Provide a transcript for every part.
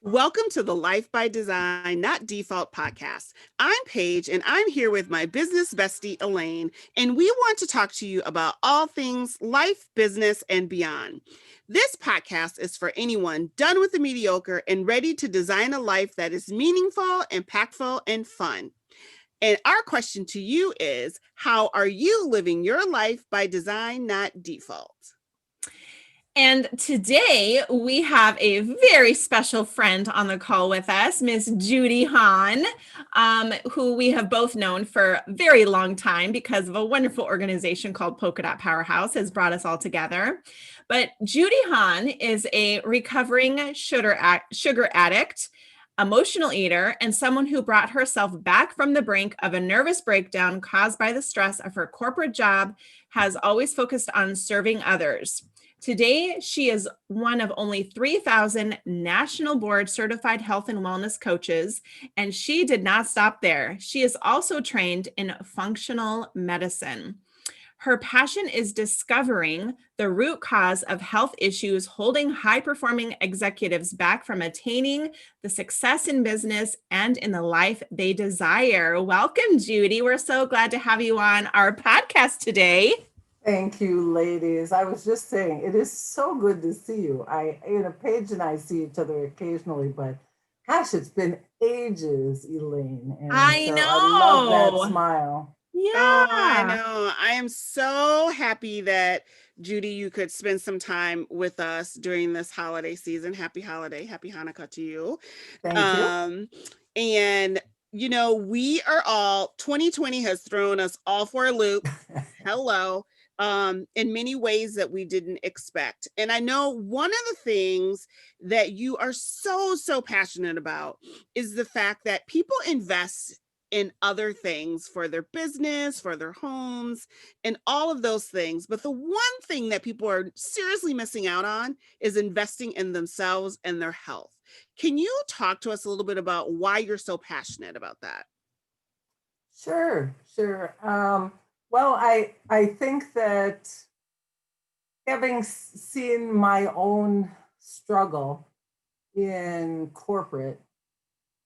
Welcome to the Life by Design, Not Default podcast. I'm Paige, and I'm here with my business bestie, Elaine, and we want to talk to you about all things life, business, and beyond. This podcast is for anyone done with the mediocre and ready to design a life that is meaningful, impactful, and fun. And our question to you is, how are you living your life by design, not default? And today we have a very special friend on the call with us, Miss Judy Hahn, who we have both known for a very long time because of a wonderful organization called Polka Dot Powerhouse has brought us all together. But Judy Hahn is a recovering sugar addict, emotional eater, and someone who brought herself back from the brink of a nervous breakdown caused by the stress of her corporate job, has always focused on serving others. Today, she is one of only 3,000 national board certified health and wellness coaches, and she did not stop there. She is also trained in functional medicine. Her passion is discovering the root cause of health issues holding high-performing executives back from attaining the success in business and in the life they desire. Welcome, Judy. We're so glad to have you on our podcast today. Thank you, ladies. I was just saying, it is so good to see you. Paige and I see each other occasionally, but gosh, it's been ages, Elaine. And I so know. I love that smile. Yeah. Oh, I know. I am so happy that, Judy, you could spend some time with us during this holiday season. Happy holiday. Happy Hanukkah to you. Thank you. And, you know, 2020 has thrown us all for a loop. Hello. In many ways that we didn't expect. And I know one of the things that you are so passionate about is the fact that people invest in other things for their business, for their homes, and all of those things. But the one thing that people are seriously missing out on is investing in themselves and their health. Can you talk to us a little bit about why you're so passionate about that? Sure. Well, I think that having seen my own struggle in corporate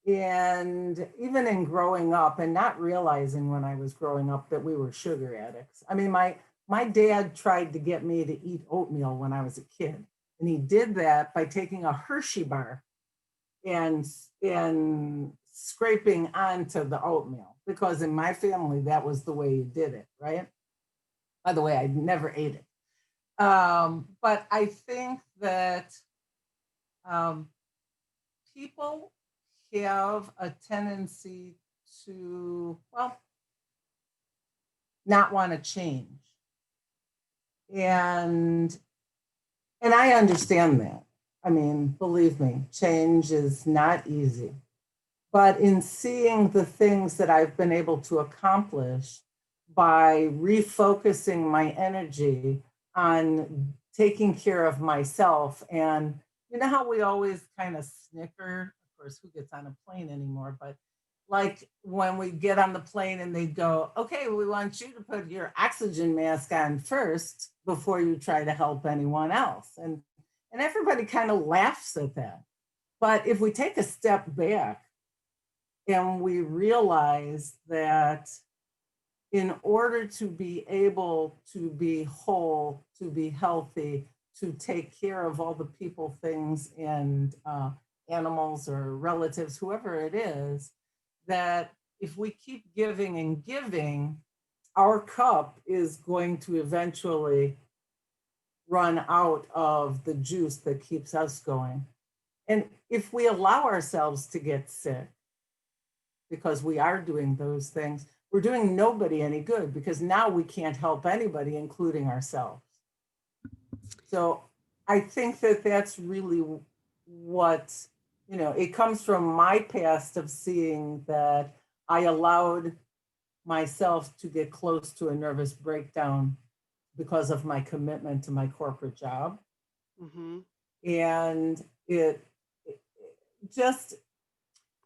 and even in growing up and not realizing when I was growing up that we were sugar addicts. I mean, my dad tried to get me to eat oatmeal when I was a kid. And he did that by taking a Hershey bar and scraping onto the oatmeal, because in my family, that was the way you did it, right? By the way, I never ate it. But I think that people have a tendency to, well, not want to change. And I understand that. I mean, believe me, change is not easy. But in seeing the things that I've been able to accomplish by refocusing my energy on taking care of myself, and you know how we always kind of snicker, of course, who gets on a plane anymore, but like when we get on the plane and they go, okay, we want you to put your oxygen mask on first before you try to help anyone else. And everybody kind of laughs at that. But if we take a step back and we realize that in order to be able to be whole, to be healthy, to take care of all the people, things, and animals or relatives, whoever it is, that if we keep giving and giving, our cup is going to eventually run out of the juice that keeps us going. And if we allow ourselves to get sick, because we are doing those things, we're doing nobody any good, because now we can't help anybody, including ourselves. So I think that that's really what, it comes from my past of seeing that I allowed myself to get close to a nervous breakdown because of my commitment to my corporate job. Mm-hmm. And it just,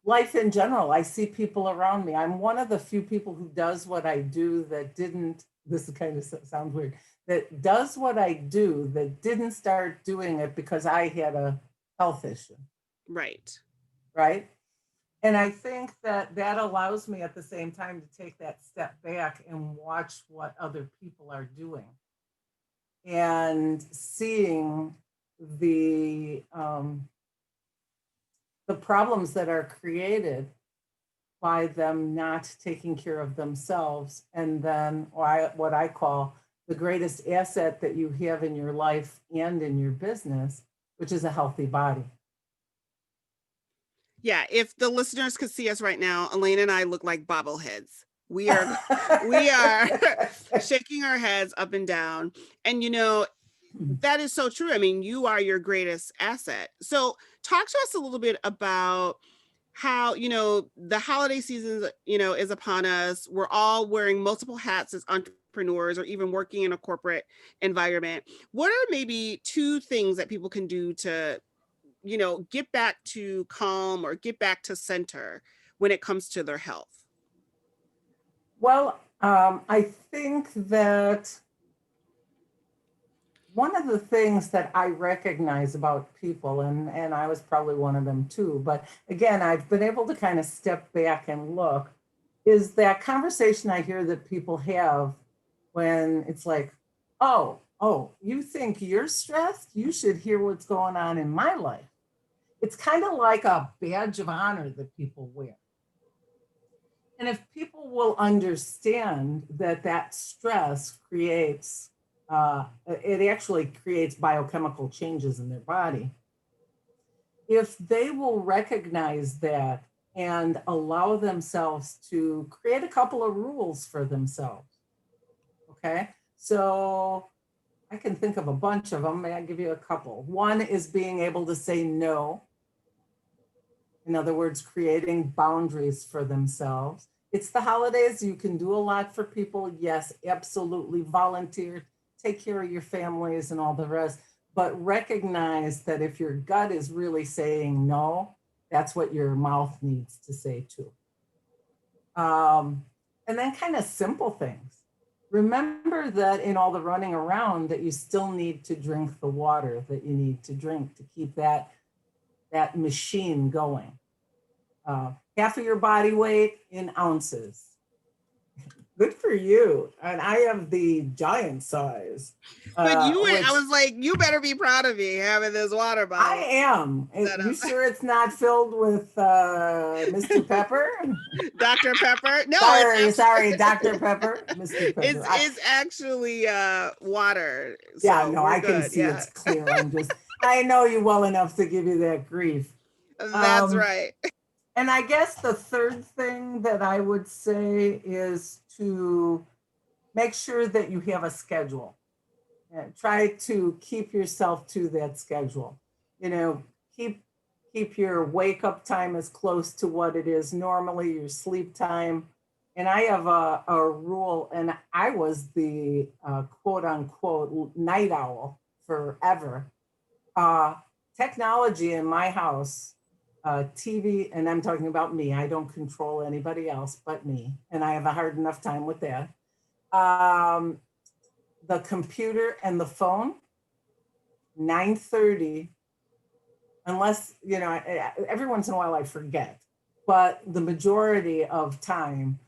life in general, I see people around me. I'm one of the few people who does what I do that didn't this is kind of sounds weird, that does what I do, that didn't start doing it because I had a health issue, Right. right? And I think that that allows me at the same time to take that step back and watch what other people are doing and seeing the problems that are created by them not taking care of themselves. And then what I call the greatest asset that you have in your life and in your business, which is a healthy body. Yeah, if the listeners could see us right now, Elaine and I look like bobbleheads. We are shaking our heads up and down. And that is so true. I mean, you are your greatest asset. So talk to us a little bit about how, the holiday season, is upon us. We're all wearing multiple hats as entrepreneurs or even working in a corporate environment. What are maybe 2 things that people can do to, get back to calm or get back to center when it comes to their health? Well, I think that one of the things that I recognize about people, and I was probably one of them too, but again, I've been able to kind of step back and look, is that conversation I hear that people have when it's like, oh, you think you're stressed? You should hear what's going on in my life. It's kind of like a badge of honor that people wear. And if people will understand that that stress creates, it actually creates biochemical changes in their body. If they will recognize that and allow themselves to create a couple of rules for themselves, okay? So I can think of a bunch of them. May I give you a couple? One is being able to say no. In other words, creating boundaries for themselves. It's the holidays. You can do a lot for people. Yes, absolutely. Volunteer, take care of your families and all the rest. But recognize that if your gut is really saying no, that's what your mouth needs to say too. And then kind of simple things. Remember that in all the running around that you still need to drink the water that you need to drink to keep that machine going. Half of your body weight in ounces. Good for you. And I have the giant size. But I was like, you better be proud of me having this water bottle. I am. You sure it's not filled with Mr. Pepper? Dr. Pepper? No. Sorry, Dr. Pepper. Mr. Pepper. It's actually water. So yeah, no, I can see it's clear. I know you well enough to give you that grief. That's right. And I guess the third thing that I would say is to make sure that you have a schedule. And try to keep yourself to that schedule. Keep your wake up time as close to what it is normally, your sleep time. And I have a rule, and I was the quote unquote night owl forever. Technology in my house, TV, and I'm talking about me, I don't control anybody else but me, and I have a hard enough time with that. The computer and the phone, 9:30, unless, every once in a while I forget, but the majority of time,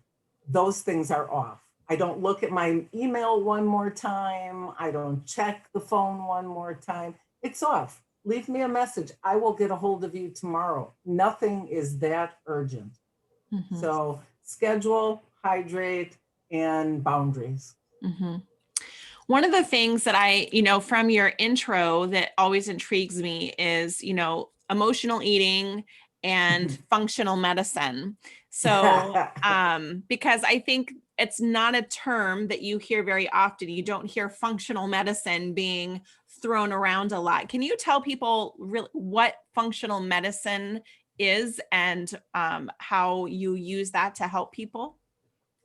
those things are off. I don't look at my email one more time. I don't check the phone one more time. It's off. Leave me a message. I will get a hold of you tomorrow. Nothing is that urgent. Mm-hmm. So schedule, hydrate, and boundaries. Mm-hmm. One of the things that I, from your intro that always intrigues me is, emotional eating and functional medicine. So, because I think it's not a term that you hear very often. You don't hear functional medicine being thrown around a lot. Can you tell people really what functional medicine is and how you use that to help people?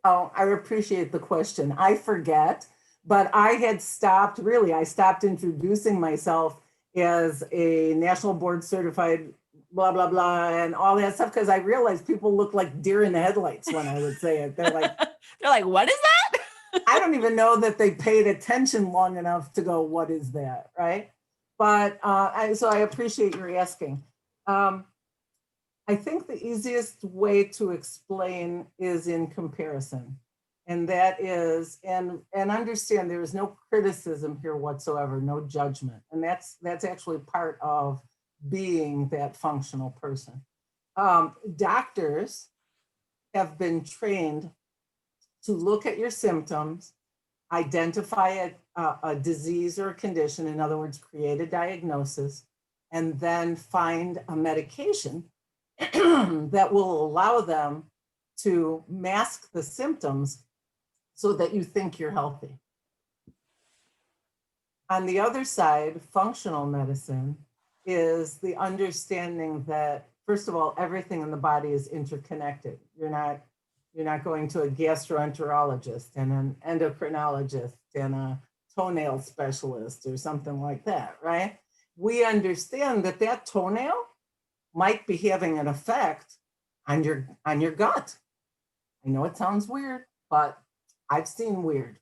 Oh, I appreciate the question. I forget, but I stopped introducing myself as a national board certified blah, blah, blah, and all that stuff, because I realized people look like deer in the headlights when I would say it. They're like, what is that? I don't even know that they paid attention long enough to go, what is that, right? But so I appreciate your asking. I think the easiest way to explain is in comparison. And that is, and understand there is no criticism here whatsoever, no judgment. And that's actually part of being that functional person. Doctors have been trained to look at your symptoms, identify a disease or a condition, in other words, create a diagnosis, and then find a medication that will allow them to mask the symptoms so that you think you're healthy. On the other side, functional medicine is the understanding that, first of all, everything in the body is interconnected. You're not going to a gastroenterologist and an endocrinologist and a toenail specialist or something like that, right? We understand that that toenail might be having an effect on your gut. I know it sounds weird, but I've seen weird.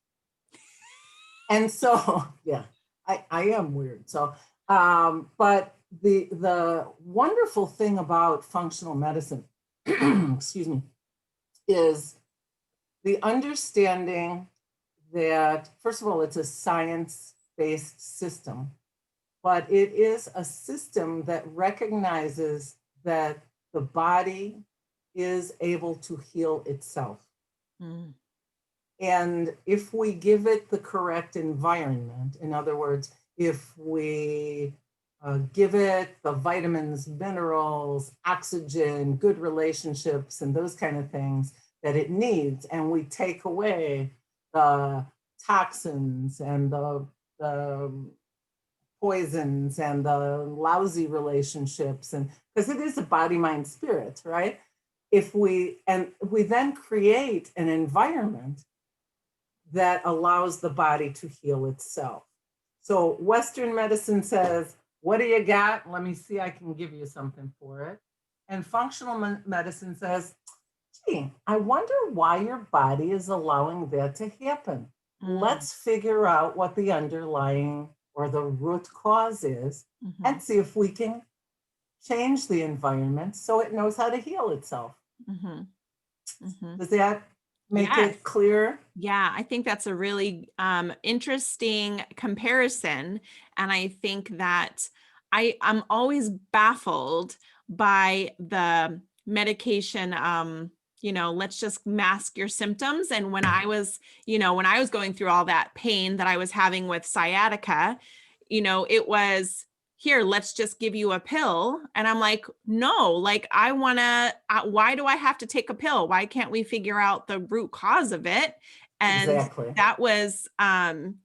And so, yeah, I am weird. So, but the wonderful thing about functional medicine, excuse me, is the understanding that, first of all, it's a science-based system, but it is a system that recognizes that the body is able to heal itself. Mm. And if we give it the correct environment, in other words, if we give it the vitamins, minerals, oxygen, good relationships, and those kind of things that it needs, and we take away the toxins and the poisons and the lousy relationships, and because it is a body, mind, spirit, right? If we then create an environment that allows the body to heal itself. So Western medicine says, what do you got? Let me see, I can give you something for it. And functional medicine says, gee, I wonder why your body is allowing that to happen. Let's figure out what the underlying or the root cause is, and see if we can change the environment so it knows how to heal itself. Does that make it clear? Yeah, I think that's a really interesting comparison. And I think that I'm always baffled by the medication, let's just mask your symptoms. And when I was going through all that pain that I was having with sciatica, it was, here, let's just give you a pill. And I'm like, no, like why do I have to take a pill? Why can't we figure out the root cause of it? And exactly. That was, and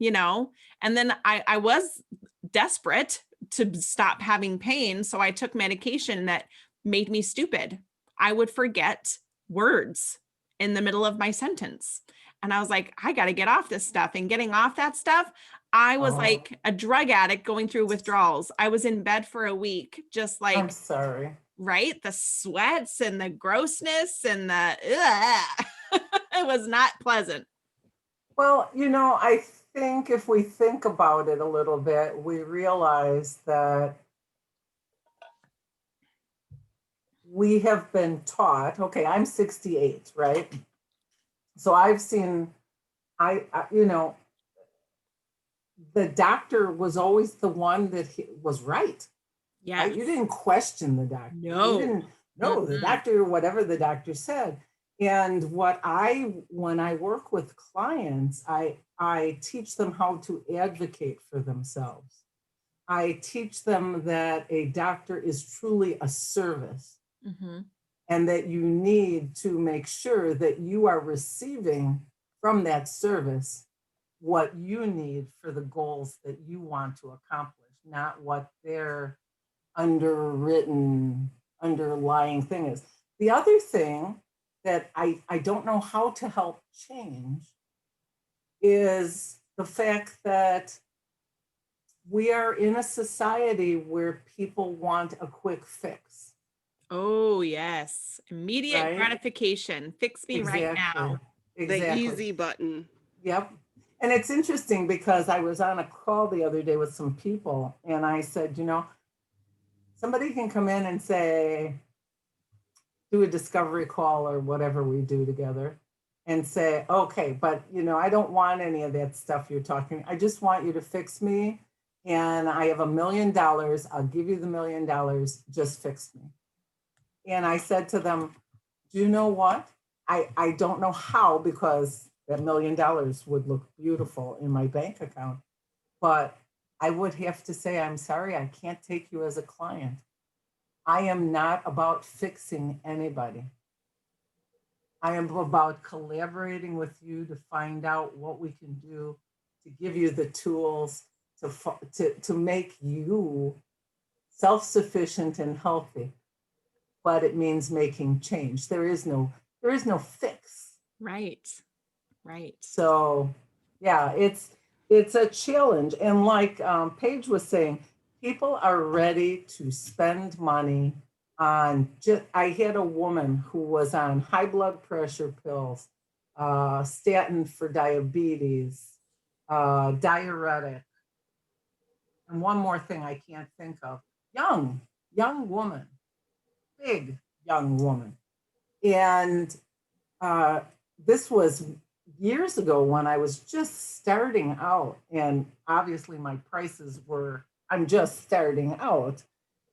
then I was desperate to stop having pain. So I took medication that made me stupid. I would forget words in the middle of my sentence. And I was like, I got to get off this stuff. And getting off that stuff, I was like a drug addict going through withdrawals. I was in bed for a week, just like, I'm sorry. Right? The sweats and the grossness and it was not pleasant. Well, I think if we think about it a little bit, we realize that we have been taught, okay, I'm 68, right? So I've seen, the doctor was always the one that was right. Yeah. Right? You didn't question the doctor. No. You didn't know the doctor, whatever the doctor said. And when I work with clients, I teach them how to advocate for themselves. I teach them that a doctor is truly a service, and that you need to make sure that you are receiving from that service what you need for the goals that you want to accomplish, not what their underlying thing is. The other thing that I don't know how to help change is the fact that we are in a society where people want a quick fix. Oh, yes. Immediate gratification. Fix me right now. Exactly. The easy button. Yep. And it's interesting because I was on a call the other day with some people and I said, somebody can come in and say, do a discovery call or whatever we do together and say, okay, but I don't want any of that stuff you're talking. I just want you to fix me. And I have $1 million. I'll give you the $1 million. Just fix me. And I said to them, do you know what? I don't know how, because that $1 million would look beautiful in my bank account. But I would have to say, I'm sorry, I can't take you as a client. I am not about fixing anybody. I am about collaborating with you to find out what we can do to give you the tools to make you self-sufficient and healthy. But it means making change. There is no fix. Right. So yeah, it's a challenge. And like Paige was saying, people are ready to spend money on I had a woman who was on high blood pressure pills, statin for diabetes, diuretic, and one more thing I can't think of. Young woman, big young woman. And this was years ago when I was just starting out, and obviously my prices were, I'm just starting out.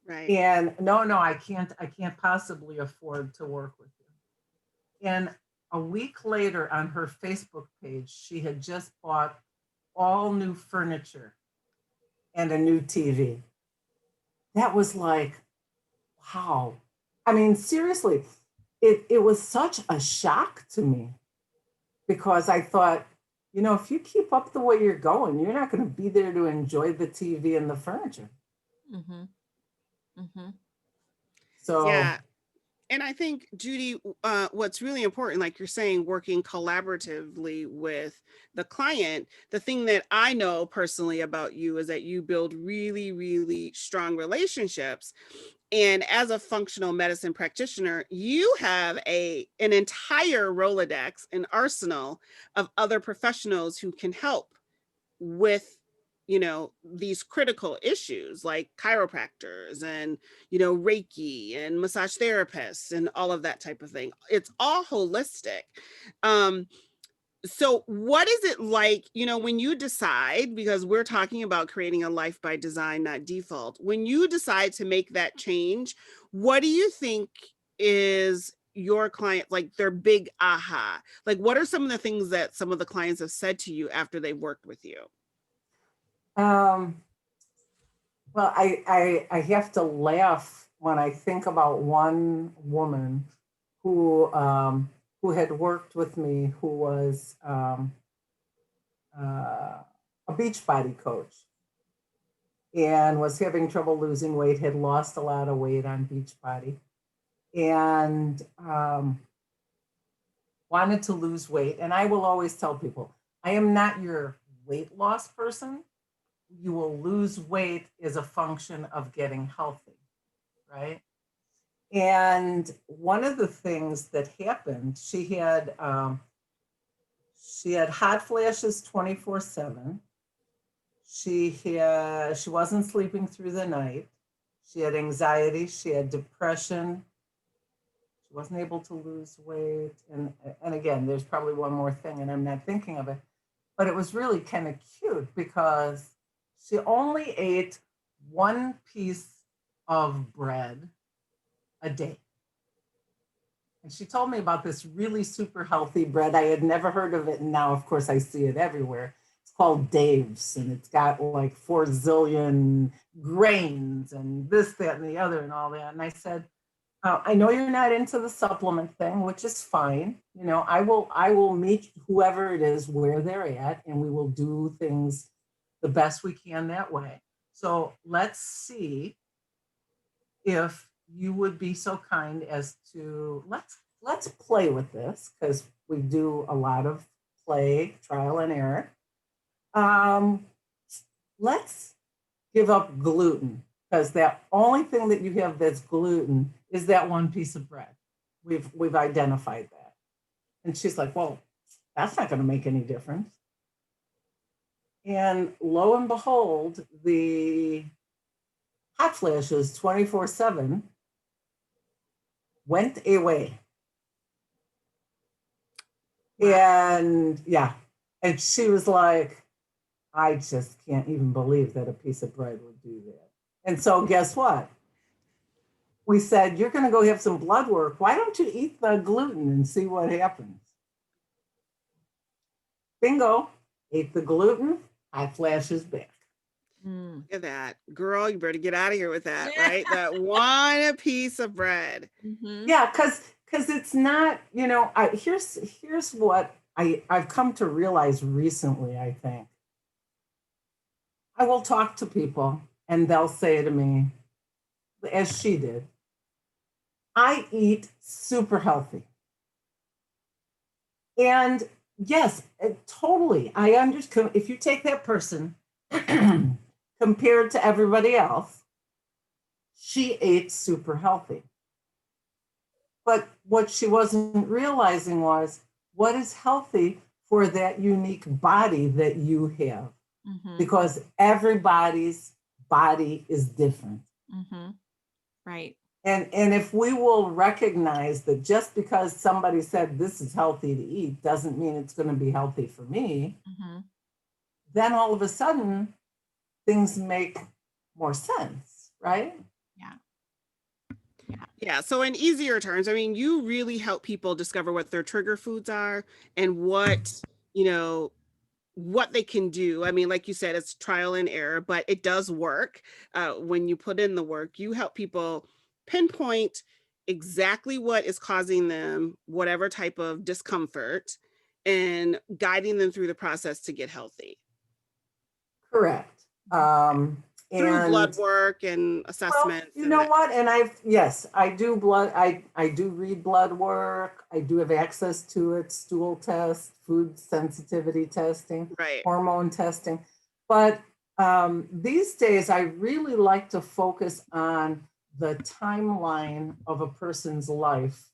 Right. And no, I can't possibly afford to work with you. And a week later on her Facebook page, she had just bought all new furniture and a new TV. That was like, wow. I mean, seriously, it was such a shock to me, because I thought, if you keep up the way you're going, you're not going to be there to enjoy the TV and the furniture. Mm-hmm. Mm-hmm. So yeah. And I think, Judy, what's really important, like you're saying, working collaboratively with the client, the thing that I know personally about you is that you build really, really strong relationships. And as a functional medicine practitioner, you have an entire Rolodex, an arsenal of other professionals who can help with these critical issues, like chiropractors and Reiki and massage therapists and all of that type of thing. It's all holistic. So what is it like, when you decide, because we're talking about creating a life by design, not default, when you decide to make that change, what do you think is your client, like their big aha? Like, what are some of the things that some of the clients have said to you after they've worked with you? Well, I have to laugh when I think about one woman who had worked with me, who was a Beachbody coach and was having trouble losing weight, had lost a lot of weight on Beachbody, and wanted to lose weight. And I will always tell people, I am not your weight loss person. You will lose weight as a function of getting healthy, right? And one of the things that happened, she had hot flashes 24/7. She wasn't sleeping through the night. She had anxiety. She had depression. She wasn't able to lose weight. And again, there's probably one more thing, and I'm not thinking of it. But it was really kind of cute because she only ate one piece of bread a day. And she told me about this really super healthy bread. I had never heard of it. And now, of course, I see it everywhere. It's called Dave's, and it's got like 4 zillion grains and this, that, and the other and all that. And I said, I know you're not into the supplement thing, which is fine. I will meet whoever it is where they're at, and we will do things the best we can that way. So let's see if you would be so kind as to let's play with this, because we do a lot of play, trial and error. Let's give up gluten, because that only thing that you have that's gluten is that one piece of bread. We've identified that. And she's like, well, that's not going to make any difference. And lo and behold, the hot flashes 24/7 went away. Wow. And yeah, and she was like, I just can't even believe that a piece of bread would do that. And so guess what? We said, you're going to go have some blood work. Why don't you eat the gluten and see what happens? Bingo, ate the gluten, hot flashes back. Mm. Look at that. Girl, you better get out of here with that, right? That one piece of bread. Mhm. Yeah, because it's not, here's what I've come to realize recently, I think. I will talk to people and they'll say to me, as she did, I eat super healthy. And yes, totally. I understand. If you take that person compared to everybody else, she ate super healthy. But what she wasn't realizing was what is healthy for that unique body that you have. Mhm. Because everybody's body is different. Mhm. Right. And if we will recognize that just because somebody said this is healthy to eat doesn't mean it's going to be healthy for me, Mhm. then all of a sudden things make more sense, right? Yeah. Yeah. So, in easier terms, I mean, you really help people discover what their trigger foods are and you know, what they can do. I mean, like you said, it's trial and error, but it does work. When you put in the work, you help people pinpoint exactly what is causing them whatever type of discomfort and guiding them through the process to get healthy Correct. through blood And work and well, assessments you and know that. what? And yes, I do I do read blood work. I do have access to it, stool test, food sensitivity testing, Right. hormone testing. But these days, I really like to focus on the timeline of a person's life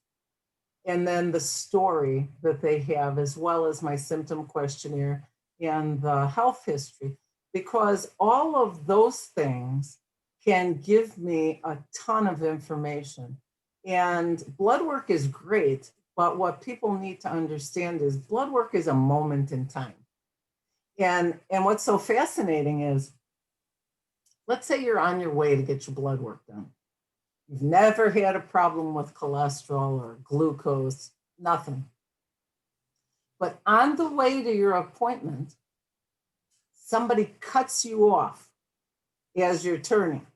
and then the story that they have, as well as my symptom questionnaire and the health history, because all of those things can give me a ton of information. And blood work is great, but what people need to understand is blood work is a moment in time. And what's so fascinating is, let's say you're on your way to get your blood work done. You've never had a problem with cholesterol or glucose, nothing. But on the way to your appointment, somebody cuts you off as you're turning.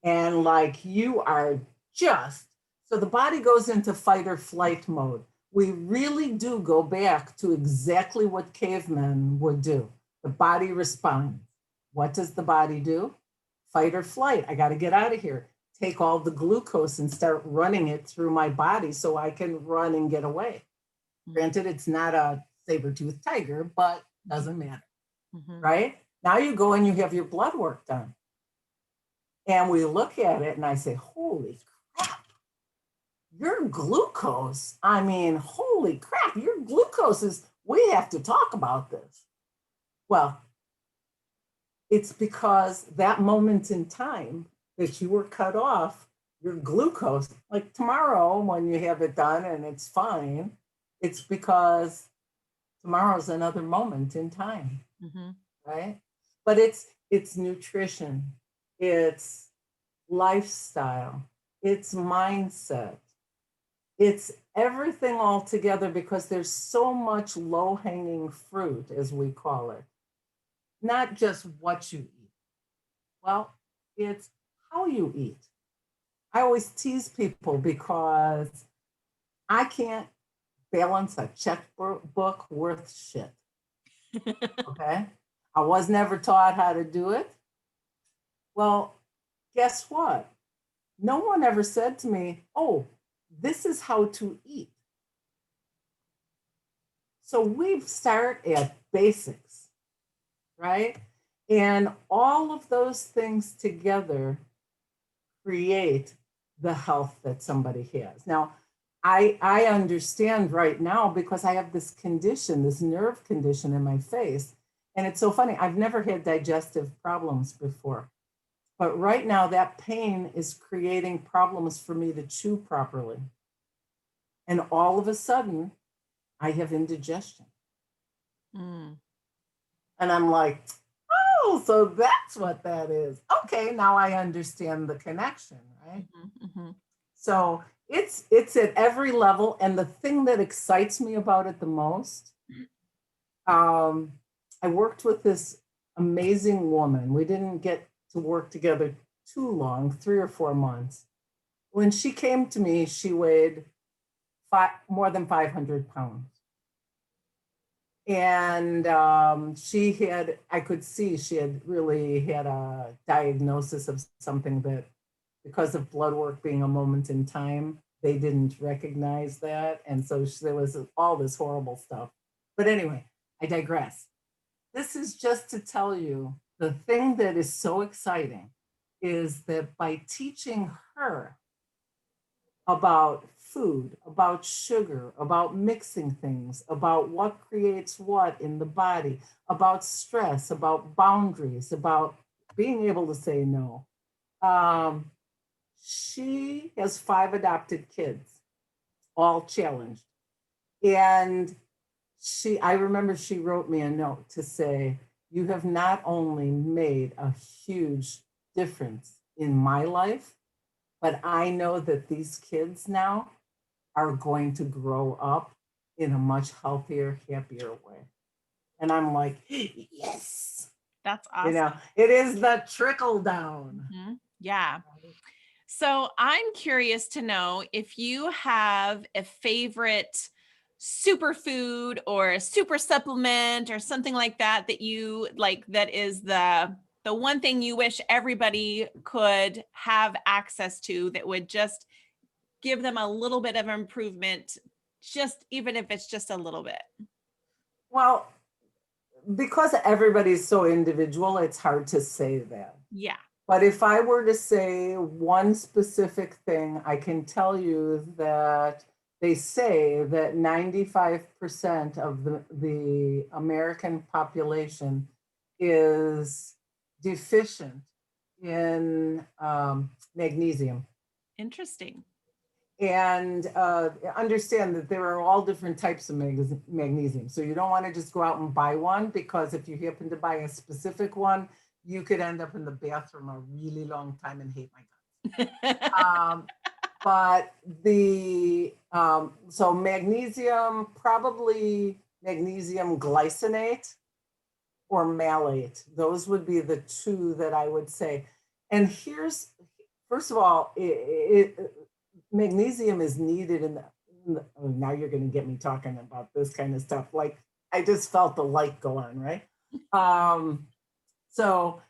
And like you are just, so the body goes into fight or flight mode. We really do go back to exactly what cavemen would do. The body responds. What does the body do? Fight or flight. I got to get out of here. Take all the glucose and start running it through my body so I can run and get away. Granted, it's not a saber-toothed tiger, but doesn't matter, right? Now you go and you have your blood work done. And we look at it and I say, holy crap, your glucose, I mean, holy crap, your glucose is, we have to talk about this. Well, it's because that moment in time that you were cut off, your glucose, like tomorrow when you have it done and it's fine, it's because tomorrow's another moment in time, right? But it's nutrition, it's lifestyle, it's mindset, it's everything all together because there's so much low-hanging fruit, as we call it. Not just what you eat. Well, it's how you eat. I always tease people because I can't balance a checkbook worth shit. Okay. I was never taught how to do it. Well, guess what? No one ever said to me, oh, this is how to eat. So we start at basics, right? And all of those things together create the health that somebody has. Now, I understand right now because I have this condition, this nerve condition in my face. And it's so funny, I've never had digestive problems before. But right now, that pain is creating problems for me to chew properly. And all of a sudden, I have indigestion. Mm. And I'm like, oh, so that's what that is. Okay, now I understand the connection, right? Mm-hmm, mm-hmm. So it's at every level. And the thing that excites me about it the most, I worked with this amazing woman. We didn't get to work together too long, 3 or 4 months. When she came to me, she weighed more than 500 pounds. And I could see she had really had a diagnosis of something that, because of blood work being a moment in time, they didn't recognize that. And so there was all this horrible stuff. But anyway, I digress. This is just to tell you the thing that is so exciting is that by teaching her about food, about sugar, about mixing things, about what creates what in the body, about stress, about boundaries, about being able to say no. She has 5 adopted kids, all challenged. And I remember she wrote me a note to say, you have not only made a huge difference in my life, but I know that these kids now are going to grow up in a much healthier, happier way. And I'm like, yes. That's awesome. It is the trickle down. Mm-hmm. Yeah. So I'm curious to know if you have a favorite superfood or a super supplement or something like that that you like, that is the one thing you wish everybody could have access to, that would just give them a little bit of improvement, just even if it's just a little bit. Well, because everybody's so individual, it's hard to say that. Yeah. But if I were to say one specific thing, I can tell you that they say that 95% of the American population is deficient in magnesium. Interesting. And understand that there are all different types of magnesium. So you don't want to just go out and buy one, because if you happen to buy a specific one, you could end up in the bathroom a really long time and hate my guts. But so magnesium, probably magnesium glycinate or malate. Those would be the two that I would say. And first of all, magnesium is needed in the, now you're going to get me talking about this kind of stuff. Like, I just felt the light go on, right? So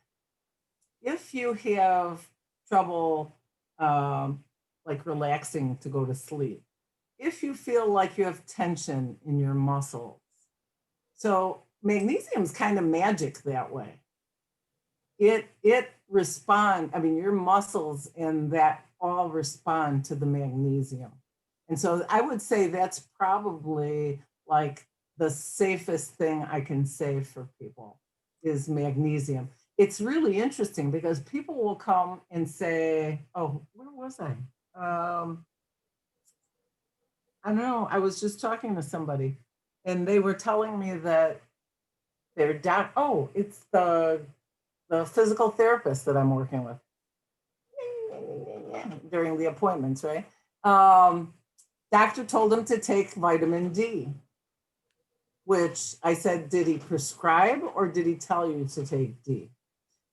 if you have trouble like relaxing to go to sleep, if you feel like you have tension in your muscles, so magnesium is kind of magic that way. It responds, I mean, your muscles and that all respond to the magnesium. And so I would say that's probably like the safest thing I can say for people is magnesium. It's really interesting because people will come and say, oh, where was I? I don't know. I was just talking to somebody and they were telling me that their it's the physical therapist that I'm working with during the appointments, right? Doctor told him to take vitamin D, which I said, did he prescribe or did he tell you to take D?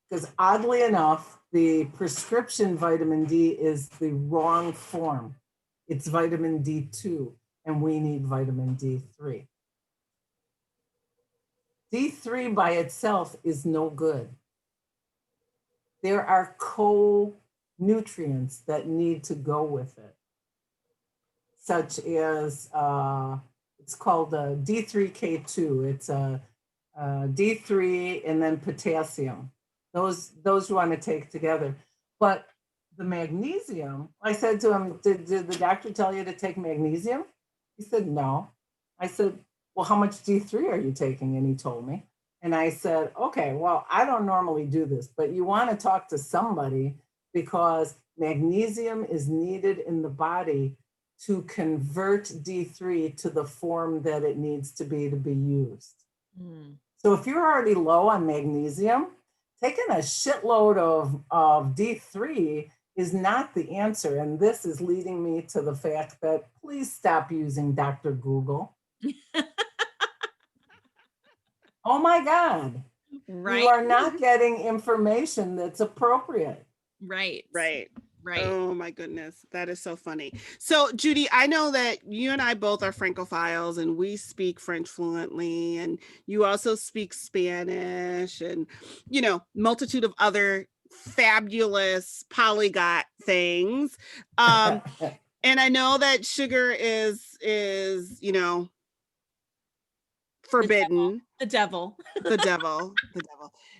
Because oddly enough, the prescription vitamin D is the wrong form. It's vitamin D2, and we need vitamin D3. D3 by itself is no good. There are co-nutrients that need to go with it, such as, it's called D3K2. It's D3 and then potassium. Those you want to take together. But the magnesium, I said to him, did the doctor tell you to take magnesium? He said, no. I said, well, how much D3 are you taking? And he told me. And I said, okay, well, I don't normally do this, but you want to talk to somebody because magnesium is needed in the body to convert D3 to the form that it needs to be used. Mm. So if you're already low on magnesium, taking a shitload of D3 is not the answer. And this is leading me to the fact that please stop using Dr. Google. Oh my God. Right. You are not getting information that's appropriate. Right. Right. Right. Oh my goodness. That is so funny. So Judy, I know that you and I both are Francophiles and we speak French fluently, and you also speak Spanish and, you know, multitude of other fabulous polyglot things. And I know that sugar is, you know, forbidden. The devil. The devil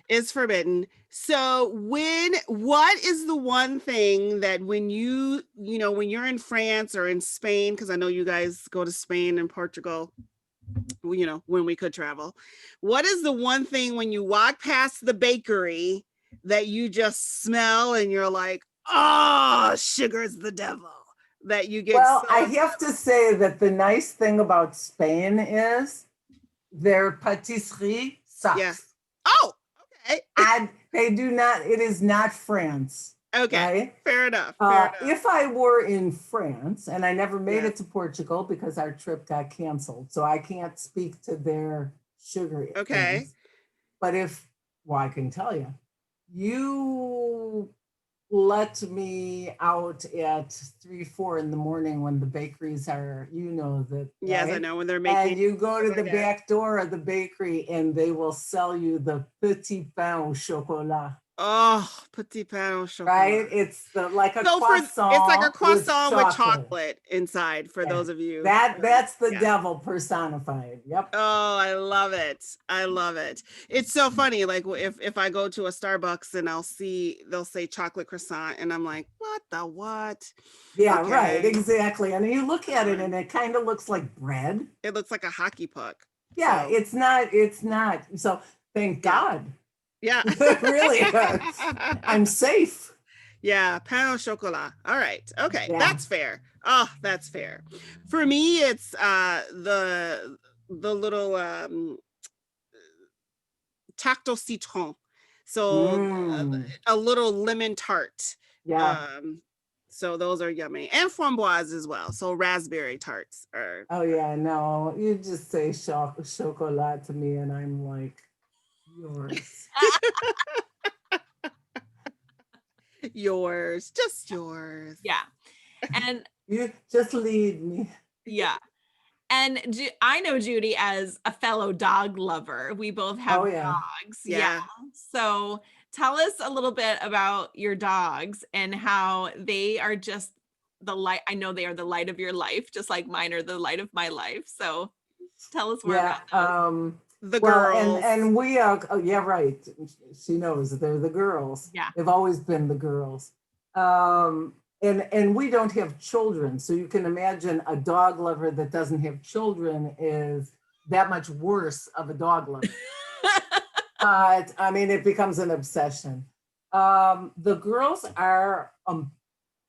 is forbidden. So what is the one thing that when you know, when you're in France or in Spain, because I know you guys go to Spain and Portugal, you know, when we could travel, what is the one thing when you walk past the bakery that you just smell and you're like, oh, sugar's the devil, that you get? Well, so I have to say that the nice thing about Spain is their patisserie sucks. Yeah. Oh, okay. And they do not, it is not France. Okay. Right? Fair enough. Fair enough. If I were in France, and I never made Yeah. it to Portugal because our trip got canceled, so I can't speak to their sugar. Okay. things. But I can tell you, you let me out at 3, 4 in the morning when the bakeries are, you know, that. Yes, right? I know when they're making. And you go to the Okay. back door of the bakery and they will sell you the petit pain au chocolat. Oh, petit pain au chocolat. Right? It's like a So croissant. it's like a croissant with chocolate. chocolate inside for those of you. That's the Yeah. devil personified. Yep. Oh, I love it. I love it. It's so funny. Like if I go to a Starbucks and they'll say chocolate croissant and I'm like, what? Yeah, Okay. right. Exactly. And you look at it and it kind of looks like bread. It looks like a hockey puck. Yeah, So. it's not. So thank God. Yeah. Really. I'm safe. Yeah, pain au chocolat. All right. Okay. Yeah. That's fair. Oh, that's fair. For me, it's the little tarte au citron. So a little lemon tart. Yeah. So those are yummy. And framboise as well. So raspberry tarts are. Oh yeah, no. You just say chocolat to me and I'm like, yours. Yours, just yours. Yeah. And you just lead me. Yeah. And I know Judy as a fellow dog lover. We both have dogs. Yeah. So tell us a little bit about your dogs and how they are just the light. I know they are the light of your life, just like mine are the light of my life. So tell us more about those. The girls. And we are, yeah, right. She knows they're the girls. Yeah. They've always been the girls. And we don't have children. So you can imagine a dog lover that doesn't have children is that much worse of a dog lover. I mean, it becomes an obsession. The girls are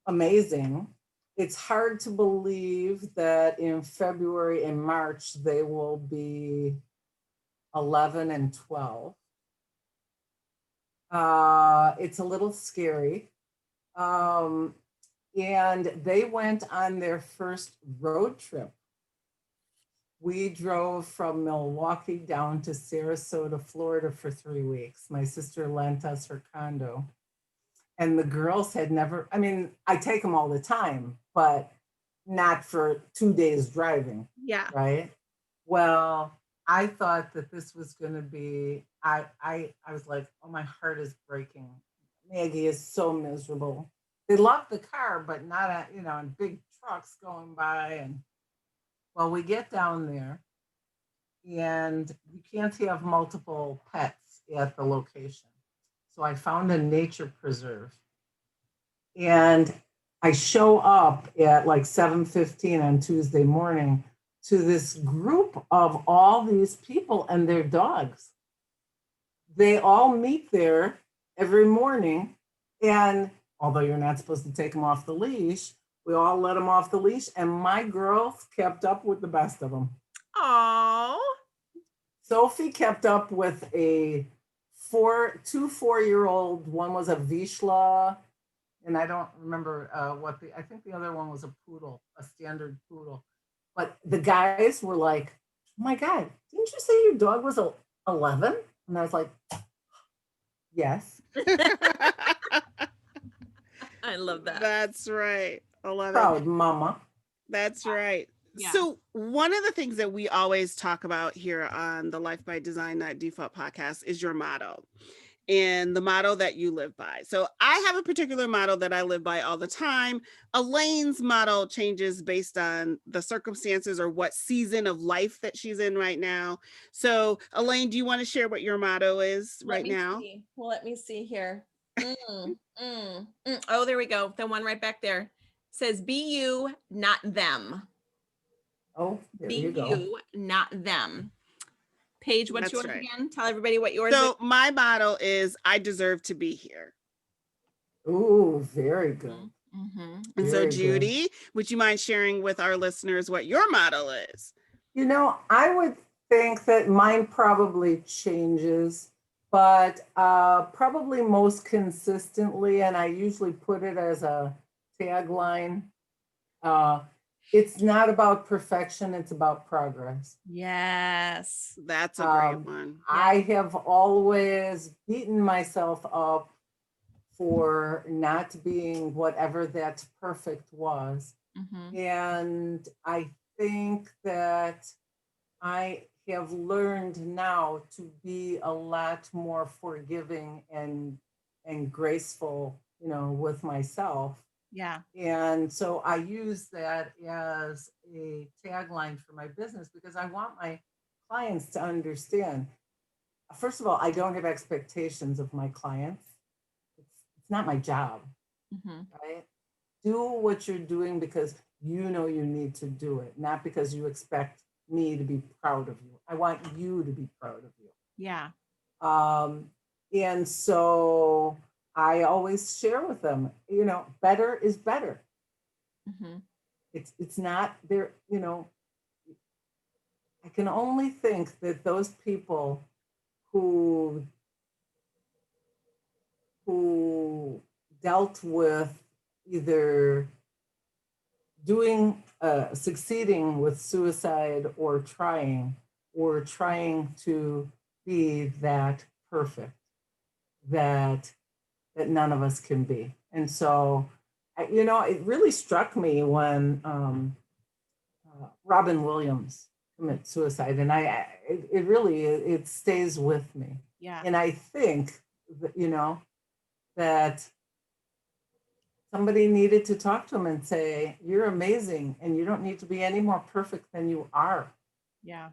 amazing. It's hard to believe that in February and March, they will be 11 and 12. It's a little scary. And they went on their first road trip. We drove from Milwaukee down to Sarasota, Florida for 3 weeks. My sister lent us her condo. And the girls had never, I mean, I take them all the time, but not for 2 days driving. Yeah. Right? Well, I thought that this was going to be, I was like, oh, my heart is breaking. Maggie is so miserable. They love the car, but not, in big trucks going by. And well, we get down there and you can't have multiple pets at the location. So I found a nature preserve and I show up at like 7:15 on Tuesday morning to this group of all these people and their dogs. they all meet there every morning. And although you're not supposed to take them off the leash, we all let them off the leash. And my girls kept up with the best of them. Oh, Sophie kept up with two 4-year-old. One was a Vizsla, and I don't remember I think the other one was a poodle, a standard poodle. But the guys were like, oh my God, didn't you say your dog was 11? And I was like, yes. I love that. That's right. 11. Proud mama. That's right. Yeah. So one of the things that we always talk about here on the Life by Design Not Default podcast is your motto and the motto that you live by. So I have a particular motto that I live by all the time. Elaine's motto changes based on the circumstances or what season of life that she's in right now. So Elaine, do you want to share what your motto is right now? Well, let me see here. Oh, there we go. The one right back there says, be you, not them. Oh, there Be you go. you, not them. Paige, what's That's yours right. again? Tell everybody what yours So is. my motto is I deserve to be here. Ooh, very good. Mm-hmm. And so Very good. Judy, would you mind sharing with our listeners what your motto is? You know, I would think that mine probably changes, but probably most consistently, and I usually put it as a tagline. It's not about perfection, it's about progress. Yes. That's a great one. I have always beaten myself up for not being whatever that perfect was. Mm-hmm. And I think that I have learned now to be a lot more forgiving and graceful, with myself. Yeah. And so I use that as a tagline for my business because I want my clients to understand. First of all, I don't have expectations of my clients. It's not my job, right? Do what you're doing because you know you need to do it, not because you expect me to be proud of you. I want you to be proud of you. Yeah. And so I always share with them, better is better. Mm-hmm. It's not there, I can only think that those people who dealt with either succeeding with suicide or trying to be that perfect that none of us can be. And so, it really struck me when Robin Williams committed suicide, and it really stays with me. Yeah. And I think that, that somebody needed to talk to him and say, you're amazing and you don't need to be any more perfect than you are. Yeah.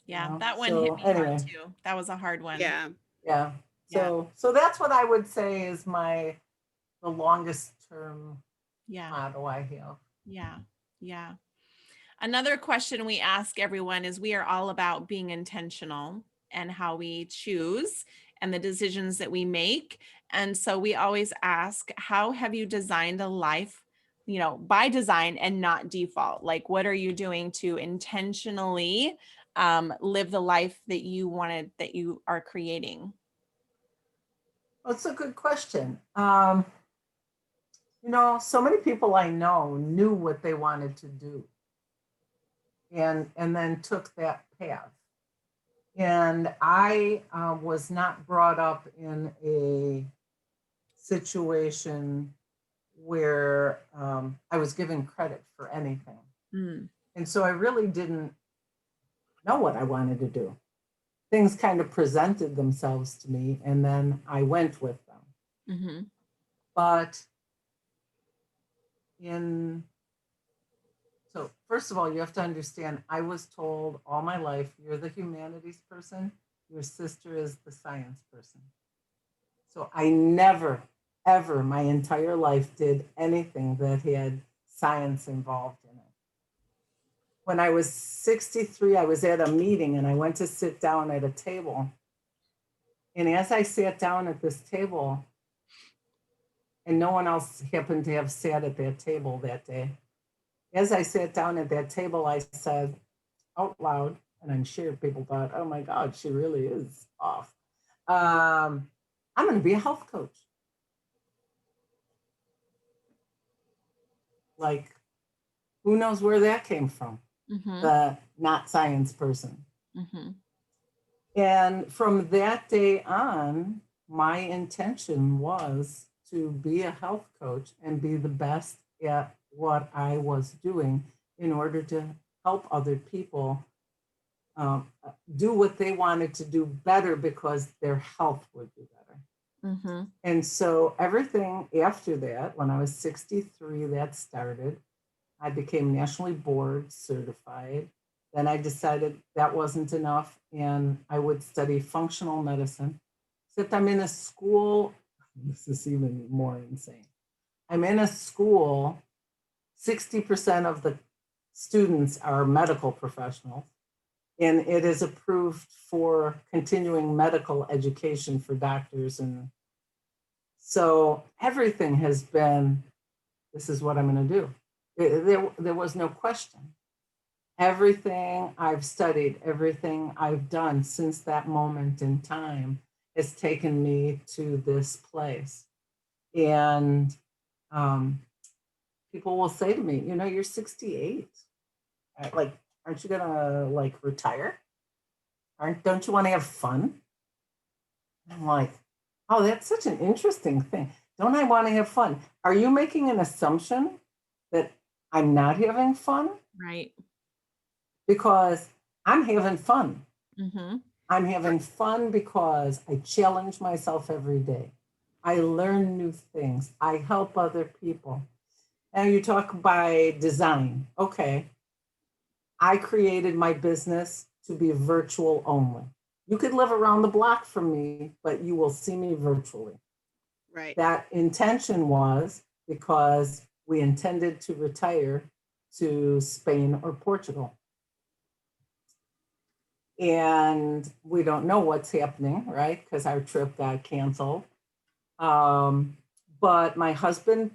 Yeah. That one hit me hard too. That was a hard one. Yeah. Yeah. So that's what I would say is the longest term motto I have. Yeah. Yeah. Another question we ask everyone is we are all about being intentional and how we choose and the decisions that we make. And so we always ask, how have you designed a life, by design and not default? Like, what are you doing to intentionally live the life that you wanted, that you are creating? Well, it's a good question. So many people I know knew what they wanted to do and then took that path. And I was not brought up in a situation where I was given credit for anything. And so I really didn't know what I wanted to do. Things kind of presented themselves to me and then I went with them. But so first of all, you have to understand, I was told all my life, you're the humanities person, your sister is the science person. So I never, ever, my entire life did anything that had science involved in it. When I was 63, I was at a meeting and I went to sit down at a table And as I sat down at this table, and no one else happened to have sat at that table that day, as I sat down at that table, I said out loud, and I'm sure people thought, oh my God, she really is off. I'm going to be a health coach. Like, who knows where that came from? The not science person. And from that day on, my intention was to be a health coach and be the best at what I was doing in order to help other people do what they wanted to do better because their health would be better. And so everything after that, when I was 63, that started. I became nationally board certified. Then I decided that wasn't enough and I would study functional medicine. Except I'm in a school, this is even more insane. I'm in a school, 60% of the students are medical professionals, and it is approved for continuing medical education for doctors. And so everything has been, this is what I'm going to do. There was no question. Everything I've studied, everything I've done since that moment in time has taken me to this place. And people will say to me, you know, you're 68. Like, aren't you gonna like retire? Don't you want to have fun? I'm like, oh, that's such an interesting thing. Don't I want to have fun? Are you making an assumption that I'm not having fun? Right. Because I'm having fun. I'm having fun because I challenge myself every day. I learn new things. I help other people. Now you talk by design. Okay. I created my business to be virtual only. You could live around the block from me, but you will see me virtually. Right. That intention was because we intended to retire to Spain or Portugal. And we don't know what's happening, right? Because our trip got canceled. But my husband,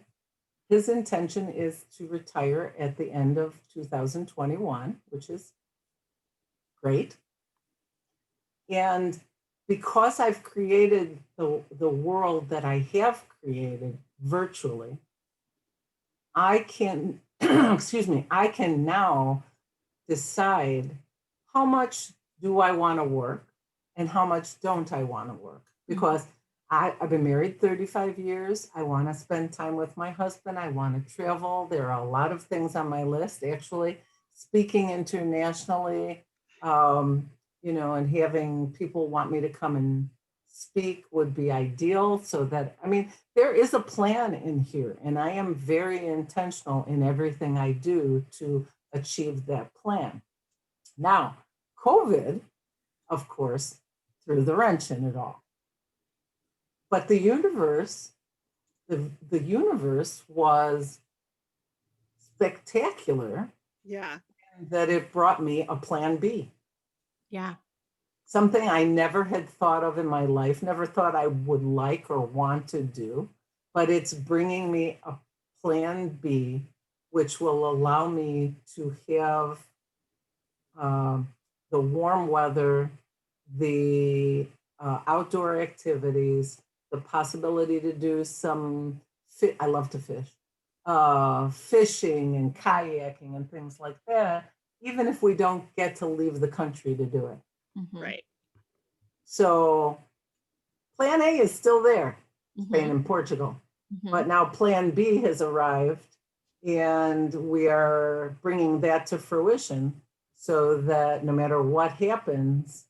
his intention is to retire at the end of 2021, which is great. And because I've created the world that I have created virtually, I can, excuse me, I can now decide how much do I want to work and how much don't I want to work? Because I've been married 35 years. I want to spend time with my husband. I want to travel. There are a lot of things on my list, actually, speaking internationally, you know, and having people want me to come and speak would be ideal. So that, I mean, there is a plan in here, and I am very intentional in everything I do to achieve that plan. Now, COVID, of course, threw the wrench in it all. But the universe was spectacular. Yeah. That it brought me a plan B. Yeah. Something I never had thought of in my life, never thought I would like or want to do, but it's bringing me a plan B, which will allow me to have the warm weather, the outdoor activities, the possibility to do some, I love to fish, fishing and kayaking and things like that, even if we don't get to leave the country to do it. Right. So plan A is still there, Spain and Portugal, but now plan B has arrived and we are bringing that to fruition so that no matter what happens,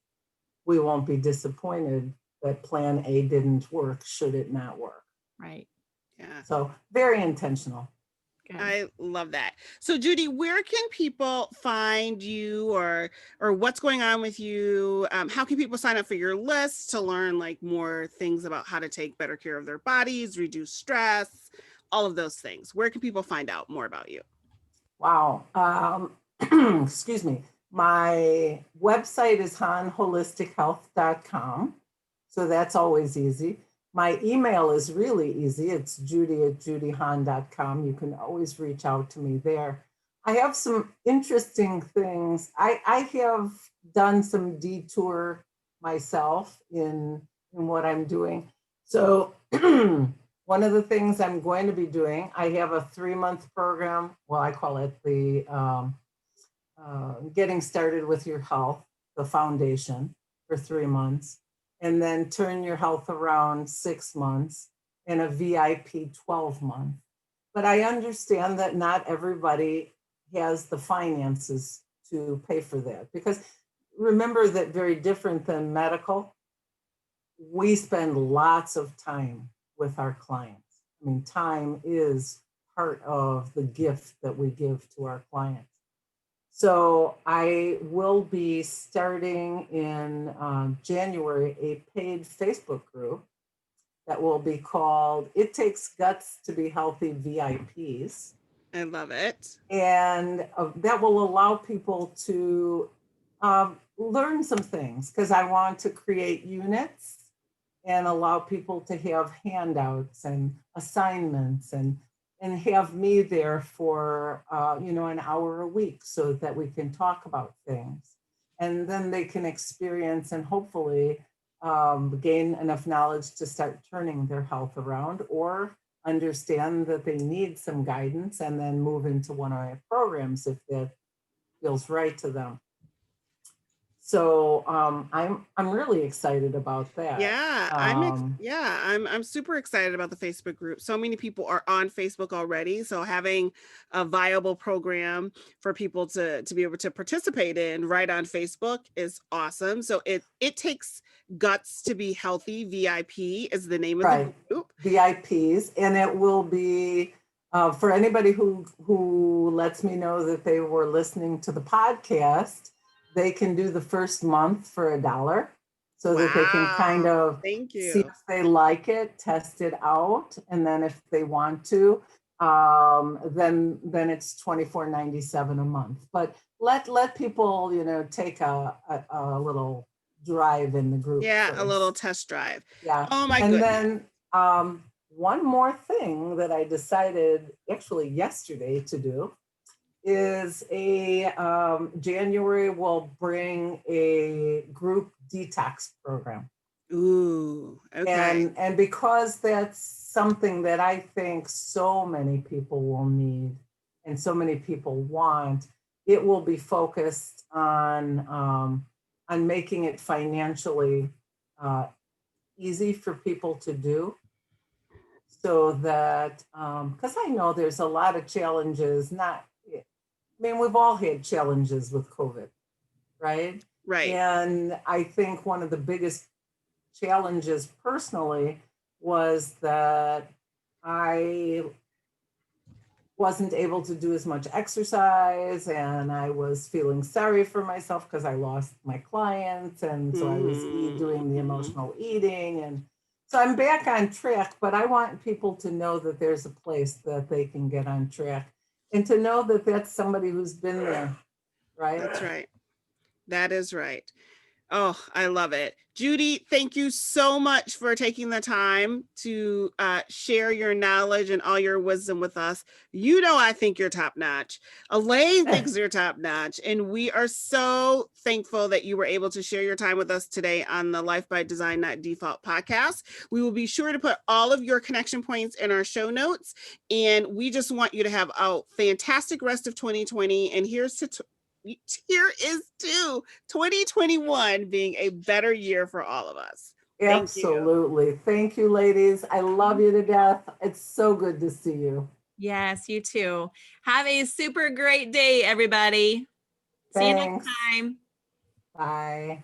we won't be disappointed that plan A didn't work should it not work. Right. Yeah. So very intentional. Good. I love that. So Judy, where can people find you or what's going on with you? How can people sign up for your list to learn like more things about how to take better care of their bodies, reduce stress, all of those things? Where can people find out more about you? Wow. Excuse me. My website is HahnHolisticHealth.com. So that's always easy. My email is really easy. It's judy@judyhahn.com. You can always reach out to me there. I have some interesting things. I have done some detour myself in what I'm doing. So one of the things I'm going to be doing, I have a 3-month program. Well, I call it the Getting Started with Your Health, the foundation, for 3 months, and then Turn Your Health Around 6 months, and a VIP 12-month. But I understand that not everybody has the finances to pay for that, because remember that very different than medical, we spend lots of time with our clients. I mean, time is part of the gift that we give to our clients. So I will be starting in January a paid Facebook group that will be called It Takes Guts to Be Healthy VIPs. I love it. And that will allow people to learn some things, because I want to create units and allow people to have handouts and assignments, and have me there for an hour a week so that we can talk about things, and then they can experience and hopefully gain enough knowledge to start turning their health around, or understand that they need some guidance and then move into one of my programs if that feels right to them. So I'm really excited about that. Yeah, I'm super excited about the Facebook group. So many people are on Facebook already. So having a viable program for people to be able to participate in right on Facebook is awesome. So it takes guts to be healthy. VIP is the name of the group. VIPs, and it will be for anybody who lets me know that they were listening to the podcast. They can do the first month for $1, so that they can kind of see if they like it, test it out, and then if they want to, then it's $24.97 a month. But let people take a little drive in the group. Yeah, first. A little test drive. Yeah. Oh my goodness. And then one more thing that I decided actually yesterday to do is January will bring a group detox program. Ooh, okay. And because that's something that I think so many people will need and so many people want, it will be focused on making it financially easy for people to do. So that, because I know there's a lot of challenges, we've all had challenges with COVID, right? Right. And I think one of the biggest challenges personally was that I wasn't able to do as much exercise, and I was feeling sorry for myself because I lost my clients. And so I was doing the emotional eating. And so I'm back on track, but I want people to know that there's a place that they can get on track, and to know that that's somebody who's been there, right? That's right. That is right. Oh, I love it. Judy, thank you so much for taking the time to share your knowledge and all your wisdom with us. I think you're top notch. Elaine thinks you're top notch. And we are so thankful that you were able to share your time with us today on the Life by Design Not Default podcast. We will be sure to put all of your connection points in our show notes. And we just want you to have a fantastic rest of 2020. And here is to 2021 being a better year for all of us. Absolutely. Thank you, ladies. I love you to death. It's so good to see you. Yes, you too. Have a super great day, everybody. Thanks. See you next time. Bye.